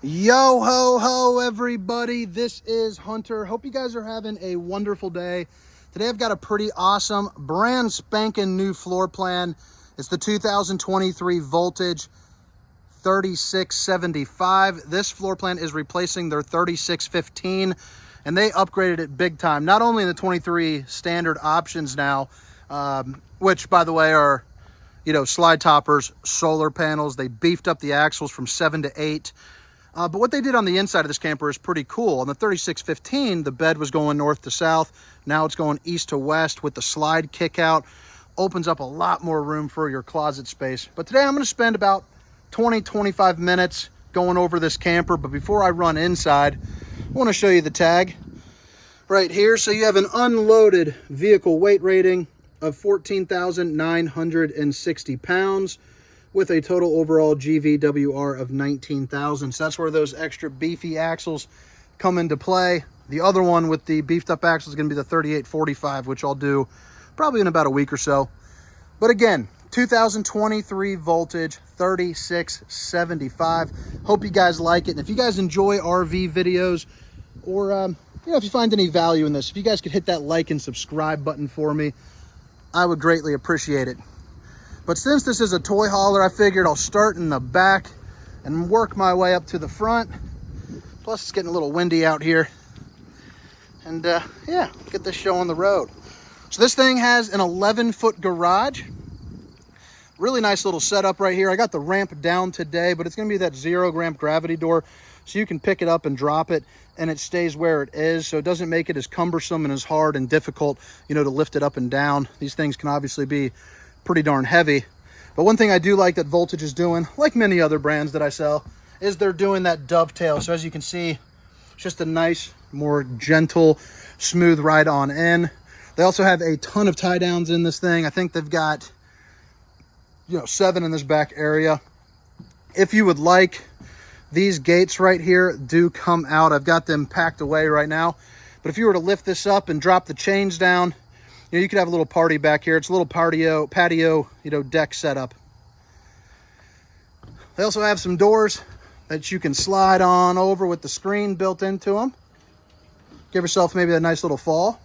Yo ho ho everybody, this is Hunter. Hope you guys are having a wonderful day. Today I've got a pretty awesome brand spanking new floor plan. It's the 2023 Voltage 3675. This floor plan is replacing their 3615 and they upgraded it big time. Not only in the 23 standard options now, which by the way are, slide toppers, solar panels. They beefed up the axles from 7 to 8. But what they did on the inside of this camper is pretty cool. On the 3615, the bed was going north to south. Now it's going east to west with the slide kick out. Opens up a lot more room for your closet space. But today I'm going to spend about 20-25 minutes going over this camper. But before I run inside, I want to show you the tag right here. So you have an unloaded vehicle weight rating of 14,960 pounds. With a total overall GVWR of 19,000. So that's where those extra beefy axles come into play. The other one with the beefed up axle is going to be the 3845, which I'll do probably in about a week or so. But again, 2023 Voltage 3675. Hope you guys like it. And if you guys enjoy RV videos or, if you find any value in this, if you guys could hit that like and subscribe button for me, I would greatly appreciate it. But since this is a toy hauler, I figured I'll start in the back and work my way up to the front. Plus, it's getting a little windy out here. And yeah, get this show on the road. So this thing has an 11-foot garage. Really nice little setup right here. I got the ramp down today, but it's going to be that 0-gram gravity door. So you can pick it up and drop it, and it stays where it is. So it doesn't make it as cumbersome and as hard and difficult, to lift it up and down. These things can obviously be pretty darn heavy. But one thing I do like that Voltage is doing, like many other brands that I sell, is they're doing that dovetail. So as you can see, it's just a nice, more gentle, smooth ride on in. They also have a ton of tie downs in this thing. I think they've got 7 in this back area. If you would like, these gates right here do come out. I've got them packed away right now. But if you were to lift this up and drop the chains down, you could have a little party back here. It's a little patio, deck setup. They also have some doors that you can slide on over with the screen built into them. Give yourself maybe a nice little fall.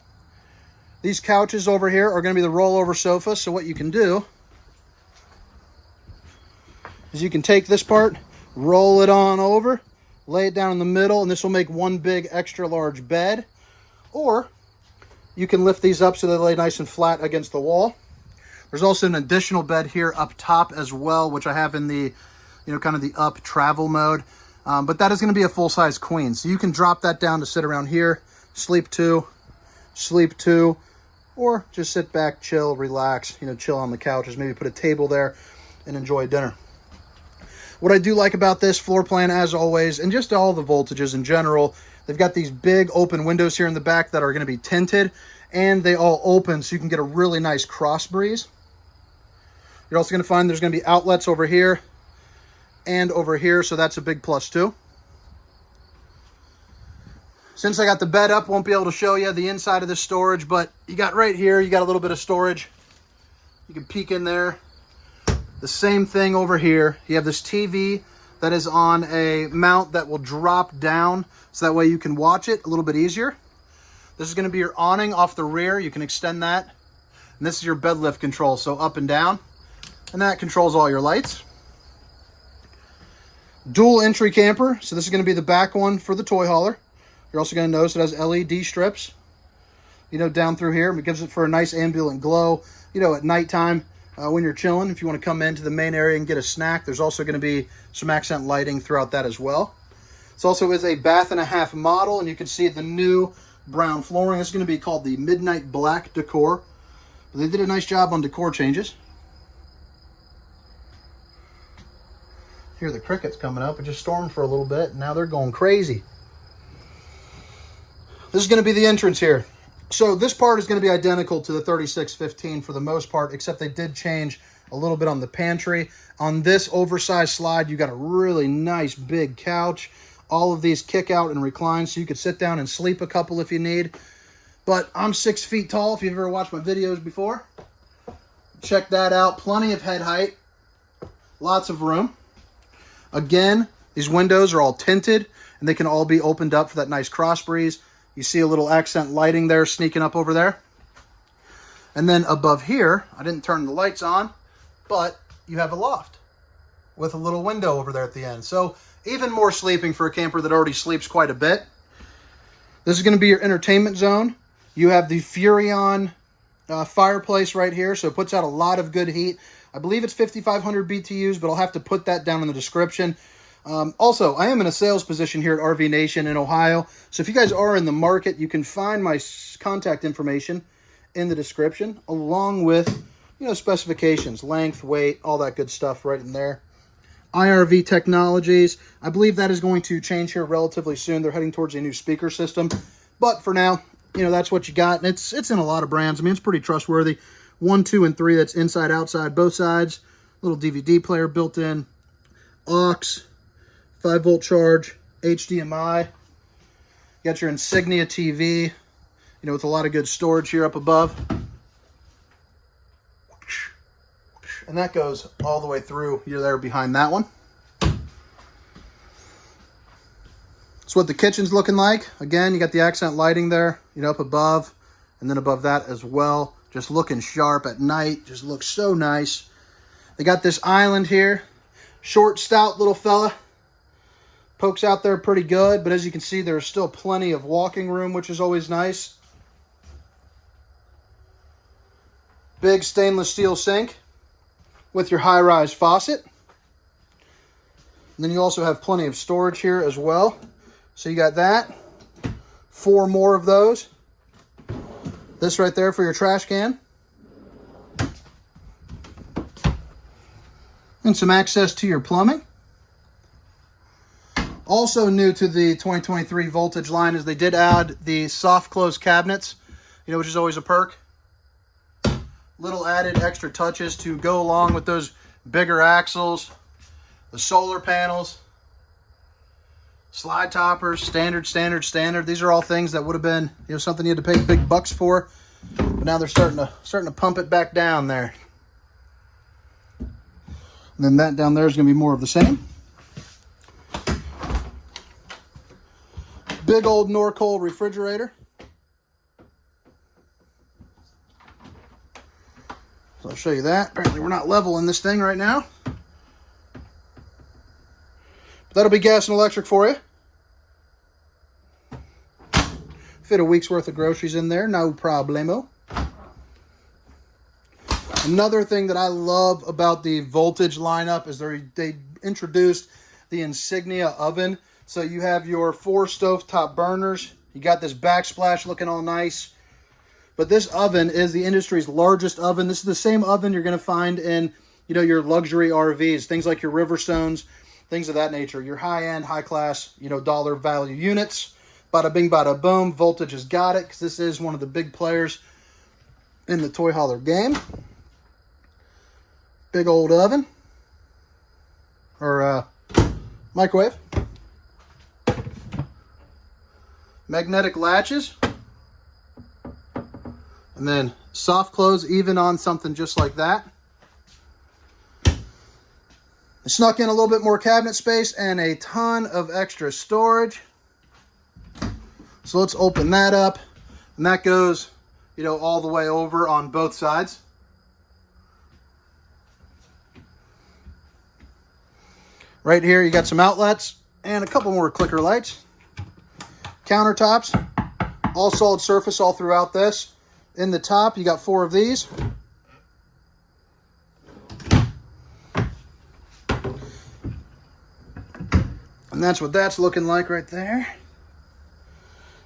These couches over here are going to be the rollover sofa. So what you can do is you can take this part, roll it on over, lay it down in the middle, and this will make one big extra large bed. Or you can lift these up so they lay nice and flat against the wall. There's also an additional bed here up top as well, which I have in the, kind of the up travel mode. But that is going to be a full-size queen. So you can drop that down to sit around here, sleep two, or just sit back, chill, relax, chill on the couches, maybe put a table there and enjoy dinner. What I do like about this floor plan, as always, and just all the Voltages in general, they've got these big open windows here in the back that are going to be tinted, and they all open so you can get a really nice cross breeze. You're also going to find there's going to be outlets over here and over here, so that's a big plus too. Since I got the bed up, won't be able to show you the inside of the storage, but you got right here, you got a little bit of storage. You can peek in there. The same thing over here. You have this TV that is on a mount that will drop down, so that way you can watch it a little bit easier. This is going to be your awning off the rear. You can extend that. And this is your bed lift control, so up and down. And that controls all your lights. Dual entry camper. So this is going to be the back one for the toy hauler. You're also going to notice it has LED strips, down through here. It gives it for a nice ambient glow, at nighttime. When you're chilling, if you want to come into the main area and get a snack, there's also going to be some accent lighting throughout that as well. This also is a bath and a half model, and you can see the new brown flooring. This is going to be called the Midnight Black Decor. But they did a nice job on decor changes. Hear the crickets coming up. It just stormed for a little bit, and now they're going crazy. This is going to be the entrance here. So this part is going to be identical to the 3615 for the most part, except they did change a little bit on the pantry. On this oversized slide, you got a really nice big couch. All of these kick out and recline, so you could sit down and sleep a couple if you need. But I'm 6 feet tall, if you've ever watched my videos before. Check that out. Plenty of head height. Lots of room. Again, These windows are all tinted, and they can all be opened up for that nice cross breeze. You see a little accent lighting there sneaking up over there. And then above here, I didn't turn the lights on, but you have a loft with a little window over there at the end. So even more sleeping for a camper that already sleeps quite a bit. This is going to be your entertainment zone. You have the Furrion fireplace right here, so it puts out a lot of good heat. I believe it's 5,500 BTUs, but I'll have to put that down in the description. Also, I am in a sales position here at RV Nation in Ohio, so if you guys are in the market, you can find my contact information in the description, along with, you know, specifications, length, weight, all that good stuff right in there. IRV Technologies, I believe that is going to change here relatively soon. They're heading towards a new speaker system, but for now, you know, that's what you got, and it's in a lot of brands. I mean, it's pretty trustworthy. 1, 2, and 3, that's inside, outside, both sides. Little DVD player built in, aux, 5-volt charge, HDMI. You got your Insignia TV, you know, with a lot of good storage here up above. And that goes all the way through. You're there behind that one. That's what the kitchen's looking like. Again, you got the accent lighting there, you know, up above, and then above that as well. Just looking sharp at night. Just looks so nice. They got this island here. Short, stout little fella. Pokes out there pretty good, but as you can see, there's still plenty of walking room, which is always nice. Big stainless steel sink with your high-rise faucet. And then you also have plenty of storage here as well. So you got that. 4 more of those. This right there for your trash can. And some access to your plumbing. Also new to the 2023 Voltage line is they did add the soft close cabinets, you know, which is always a perk. Little added extra touches to go along with those bigger axles, the solar panels, slide toppers, standard. These are all things that would have been, you know, something you had to pay big bucks for, but now they're starting to pump it back down there. And then that down there is going to be more of the same. Big old Norcold refrigerator. So I'll show you that. Apparently we're not level in this thing right now. But that'll be gas and electric for you. Fit a week's worth of groceries in there, no problemo. Another thing that I love about the Voltage lineup is they introduced the Insignia oven. So you have your 4 stovetop burners. You got this backsplash looking all nice. But this oven is the industry's largest oven. This is the same oven you're going to find in, you know, your luxury RVs, things like your Riverstones, things of that nature. Your high-end, high-class, you know, dollar value units. Bada bing, bada boom. Voltage has got it because this is one of the big players in the toy hauler game. Big old oven. Or microwave. Magnetic latches. And then soft close even on something just like that. I snuck in a little bit more cabinet space and a ton of extra storage. So let's open that up. And that goes, you know, all the way over on both sides. Right here you got some outlets and a couple more clicker lights. Countertops, all solid surface all throughout this. In the top, you got 4 of these. And that's what that's looking like right there.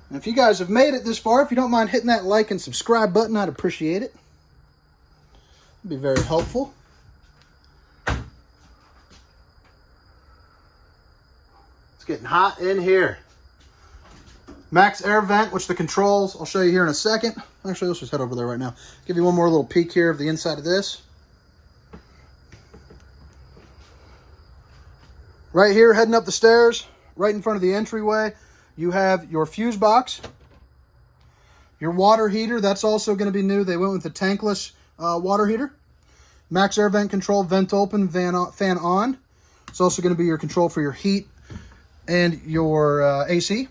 And if you guys have made it this far, if you don't mind hitting that like and subscribe button, I'd appreciate it. It'd be very helpful. It's getting hot in here. Max air vent, which the controls, I'll show you here in a second. Actually, let's just head over there right now. Give you one more little peek here of the inside of this. Right here, heading up the stairs, right in front of the entryway, you have your fuse box. Your water heater, that's also going to be new. They went with the tankless water heater. Max air vent control, vent open, fan on. It's also going to be your control for your heat and your AC.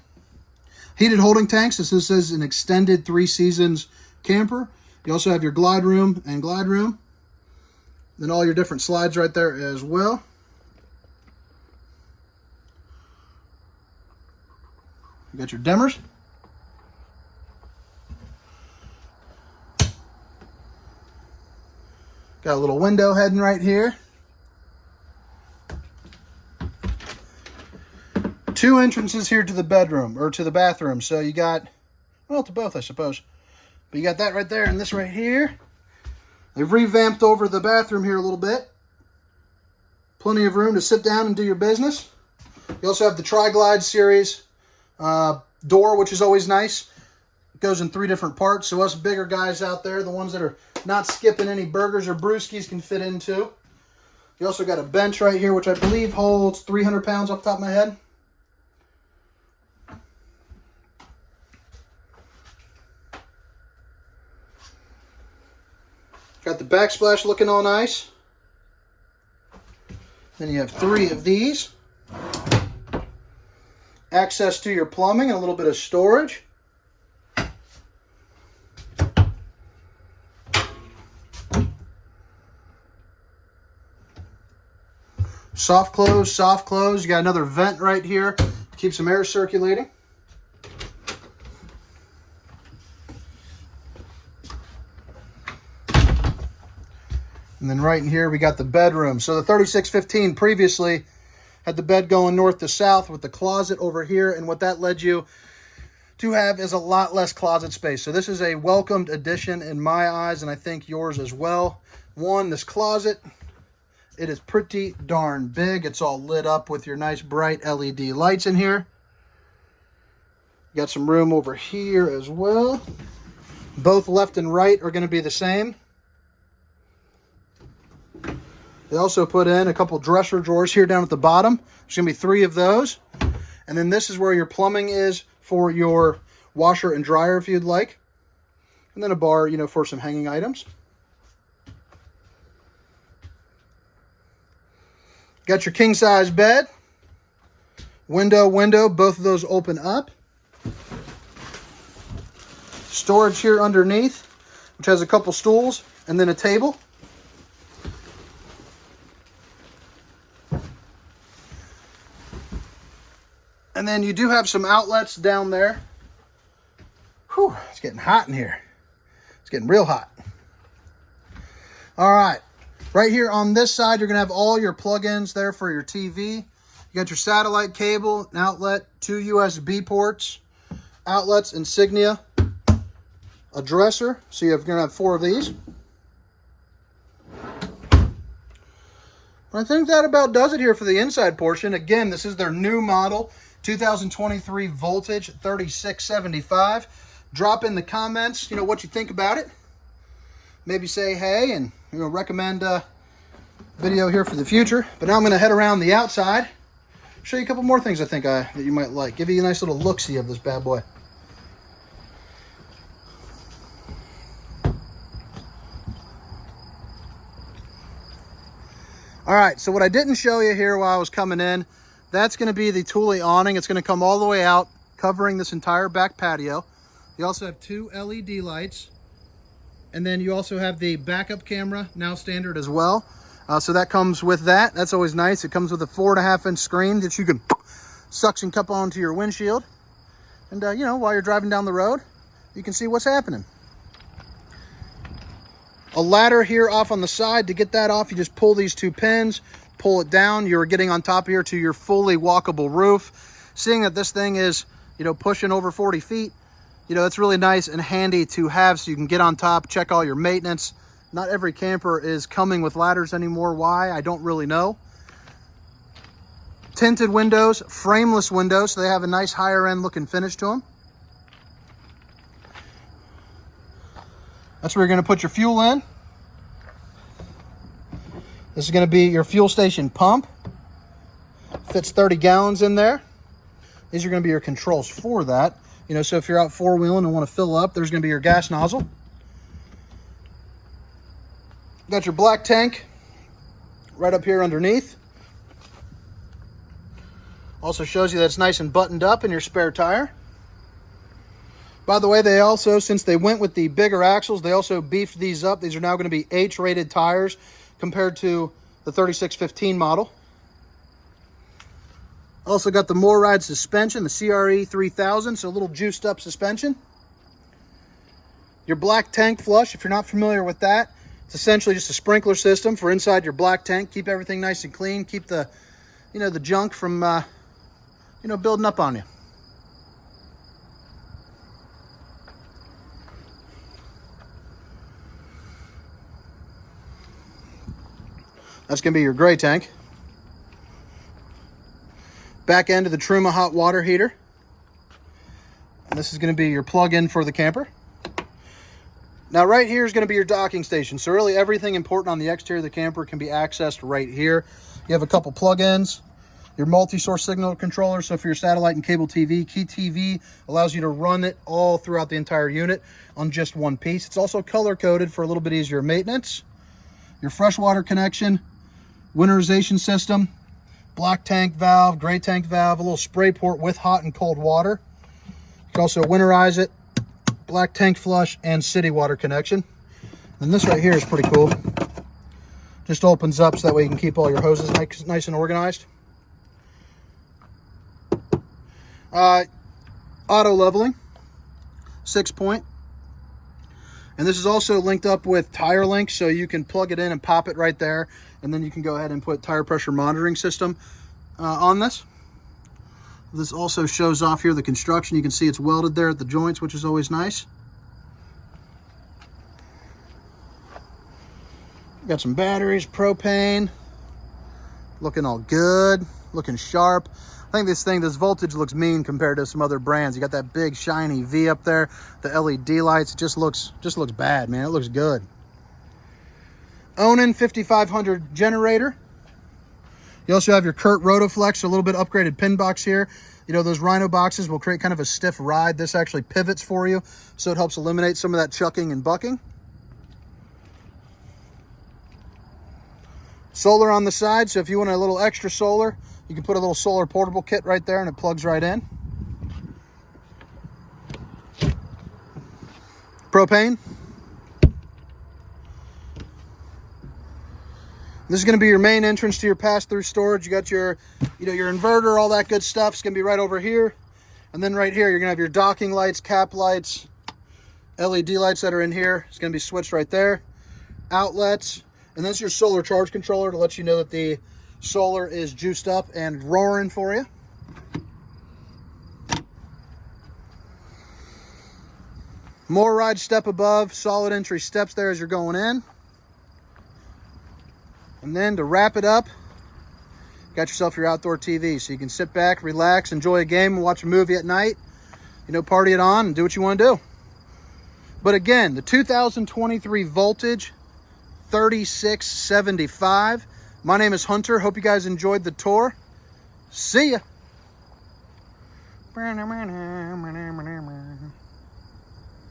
Heated holding tanks. This is an extended 3 seasons camper. You also have your glide room and glide room. Then all your different slides right there as well. You got your dimmers. Got a little window heading right here. 2 entrances here to the bedroom, or to the bathroom. So you got, well, to both, I suppose. But you got that right there and this right here. They've revamped over the bathroom here a little bit. Plenty of room to sit down and do your business. You also have the Tri-Glide series door, which is always nice. It goes in 3 different parts, so us bigger guys out there, the ones that are not skipping any burgers or brewskis, can fit into. You also got a bench right here, which I believe holds 300 pounds off the top of my head. Got the backsplash looking all nice. Then you have 3 of these. Access to your plumbing and a little bit of storage. Soft close, soft close. You got another vent right here to keep some air circulating. And then right in here, we got the bedroom. So the 3615 previously had the bed going north to south with the closet over here. And what that led you to have is a lot less closet space. So this is a welcomed addition in my eyes, and I think yours as well. One, this closet, it is pretty darn big. It's all lit up with your nice bright LED lights in here. You got some room over here as well. Both left and right are going to be the same. They also put in a couple dresser drawers here down at the bottom. There's going to be 3 of those. And then this is where your plumbing is for your washer and dryer if you'd like. And then a bar, you know, for some hanging items. Got your king size bed. Window, both of those open up. Storage here underneath, which has a couple stools and then a table. And then you do have some outlets down there. Whew, it's getting hot in here. It's getting real hot. All right. Right here on this side, you're going to have all your plug-ins there for your TV. You got your satellite cable, an outlet, 2 USB ports, outlets, insignia, a dresser. So you're going to have 4 of these. I think that about does it here for the inside portion. Again, this is their new model. 2023 Voltage 3675. Drop in the comments, you know, what you think about it. Maybe say hey and, you know, recommend a video here for the future. But now I'm going to head around the outside, show you a couple more things I think that you might like. Give you a nice little look-see of this bad boy. All right, so what I didn't show you here while I was coming in, that's going to be the Thule awning. It's going to come all the way out, covering this entire back patio. You also have 2 LED lights. And then you also have the backup camera, now standard as well. So that comes with that. That's always nice. It comes with a 4.5-inch screen that you can suction cup onto your windshield. And, you know, while you're driving down the road, you can see what's happening. A ladder here off on the side. To get that off, you just pull these 2 pins. Pull it down, you're getting on top here to your fully walkable roof. Seeing that this thing is, you know, pushing over 40 feet, you know, it's really nice and handy to have so you can get on top, check all your maintenance. Not every camper is coming with ladders anymore. Why? I don't really know. Tinted windows, frameless windows, so they have a nice higher end looking finish to them. That's where you're going to put your fuel in. This is going to be your fuel station pump. Fits 30 gallons in there. These are going to be your controls for that. You know, so if you're out 4-wheeling and want to fill up, there's going to be your gas nozzle. Got your black tank right up here underneath. Also shows you that it's nice and buttoned up in your spare tire. By the way, they also, since they went with the bigger axles, they also beefed these up. These are now going to be H-rated tires compared to the 3615 model. Also got the MoRide suspension, the CRE 3000, so a little juiced up suspension. Your black tank flush, if you're not familiar with that, it's essentially just a sprinkler system for inside your black tank. Keep everything nice and clean. Keep the, the junk from, building up on you. That's going to be your gray tank. Back end of the Truma hot water heater. And this is going to be your plug-in for the camper. Now right here is going to be your docking station. So really everything important on the exterior of the camper can be accessed right here. You have a couple plug-ins, your multi-source signal controller. So for your satellite and cable TV, Key TV allows you to run it all throughout the entire unit on just one piece. It's also color-coded for a little bit easier maintenance. Your freshwater connection, winterization system, black tank valve, gray tank valve, a little spray port with hot and cold water. You can also winterize it, black tank flush, and city water connection. And this right here is pretty cool. Just opens up so that way you can keep all your hoses nice and organized. Auto leveling, 6-point. And this is also linked up with Tire Link, so you can plug it in and pop it right there. And then you can go ahead and put tire pressure monitoring system on this. This also shows off here the construction. You can see it's welded there at the joints, which is always nice. Got some batteries, propane. Looking all good, looking sharp. I think this voltage looks mean compared to some other brands. You got that big shiny V up there, the LED lights. It just looks bad, man. It looks good. Onan 5500 generator. You also have your Kurt Rotoflex, so a little bit upgraded pin box here. Those Rhino boxes will create kind of a stiff ride. This actually pivots for you, so it helps eliminate some of that chucking and bucking. Solar on the side, so if you want a little extra solar, you can put a little solar portable kit right there and it plugs right in. Propane. This is going to be your main entrance to your pass-through storage. You got your, your inverter, all that good stuff. It's going to be right over here. And then right here, you're going to have your docking lights, cap lights, LED lights that are in here. It's going to be switched right there. Outlets. And that's your solar charge controller to let you know that the solar is juiced up and roaring for you. MoRide step above, solid entry steps there as you're going in. And then to wrap it up, got yourself your outdoor TV, so you can sit back, relax, enjoy a game, and watch a movie at night, party it on and do what you want to do. But again, the 2023 Voltage 3675. My name is Hunter. Hope you guys enjoyed the tour. See ya.